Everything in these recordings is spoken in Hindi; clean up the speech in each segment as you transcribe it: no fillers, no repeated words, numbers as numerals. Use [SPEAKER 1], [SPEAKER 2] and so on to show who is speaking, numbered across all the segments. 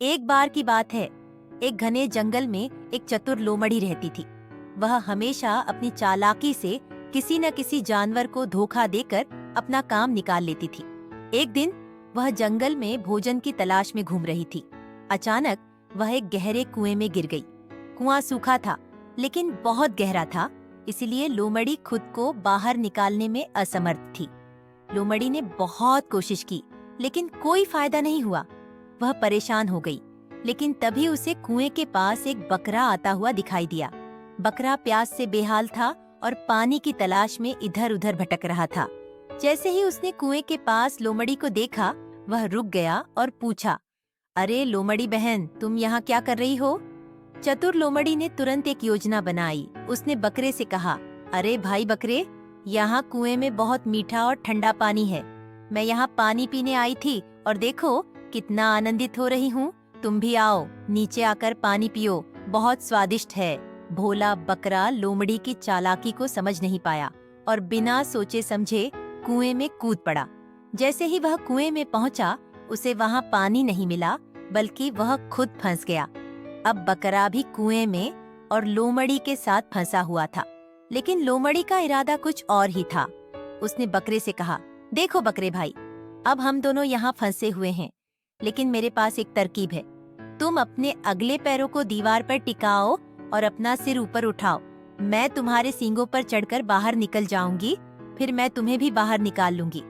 [SPEAKER 1] एक बार की बात है, एक घने जंगल में एक चतुर लोमड़ी रहती थी। वह हमेशा अपनी चालाकी से किसी न किसी जानवर को धोखा देकर अपना काम निकाल लेती थी। एक दिन वह जंगल में भोजन की तलाश में घूम रही थी। अचानक वह एक गहरे कुएं में गिर गई। कुआं सूखा था, लेकिन बहुत गहरा था, इसलिए लोमड़ी खुद को बाहर निकालने में असमर्थ थी। लोमड़ी ने बहुत कोशिश की, लेकिन कोई फायदा नहीं हुआ। वह परेशान हो गई, लेकिन तभी उसे कुएं के पास एक बकरा आता हुआ दिखाई दिया। बकरा प्यास से बेहाल था और पानी की तलाश में इधर-उधर भटक रहा था। जैसे ही उसने कुएं के पास लोमड़ी को देखा, वह रुक गया और पूछा, अरे लोमड़ी बहन, तुम यहाँ क्या कर रही हो? चतुर लोमड़ी ने तुरंत एक योजना बनाई। उसने बकरे से कहा, अरे भाई बकरे, यहाँ कुएं में बहुत मीठा और ठंडा पानी है। मैं यहाँ पानी पीने आई थी और देखो कितना आनंदित हो रही हूँ। तुम भी आओ, नीचे आकर पानी पियो, बहुत स्वादिष्ट है। भोला बकरा लोमड़ी की चालाकी को समझ नहीं पाया और बिना सोचे समझे कुएं में कूद पड़ा। जैसे ही वह कुएं में पहुंचा, उसे वहां पानी नहीं मिला, बल्कि वह खुद फंस गया। अब बकरा भी कुएं में और लोमड़ी के साथ फंसा हुआ था, लेकिन लोमड़ी का इरादा कुछ और ही था। उसने बकरे से कहा, देखो बकरे भाई, अब हम दोनों यहाँ फंसे हुए हैं, लेकिन मेरे पास एक तरकीब है। तुम अपने अगले पैरों को दीवार पर टिकाओ और अपना सिर ऊपर उठाओ। मैं तुम्हारे सींगों पर चढ़कर बाहर निकल जाऊंगी, फिर मैं तुम्हें भी बाहर निकाल लूंगी।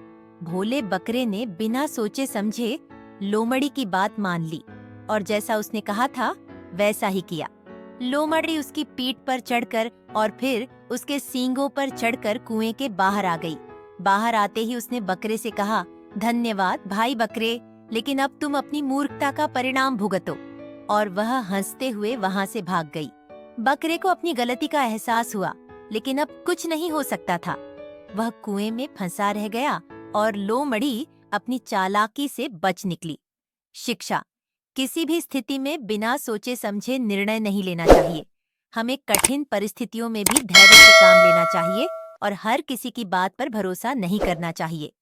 [SPEAKER 1] भोले बकरे ने बिना सोचे समझे लोमड़ी की बात मान ली और जैसा उसने कहा था वैसा ही किया। लोमड़ी उसकी पीठ पर चढ़कर और फिर उसके सींगों पर चढ़कर कुएं के बाहर आ गई। बाहर आते ही उसने बकरे से कहा, धन्यवाद भाई बकरे, लेकिन अब तुम अपनी मूर्खता का परिणाम भुगतो। और वह हंसते हुए वहां से भाग गई। बकरे को अपनी गलती का एहसास हुआ, लेकिन अब कुछ नहीं हो सकता था। वह कुएं में फंसा रह गया और लोमड़ी अपनी चालाकी से बच निकली। शिक्षा: किसी भी स्थिति में बिना सोचे समझे निर्णय नहीं लेना चाहिए। हमें कठिन परिस्थितियों में भी धैर्य से काम लेना चाहिए और हर किसी की बात पर भरोसा नहीं करना चाहिए।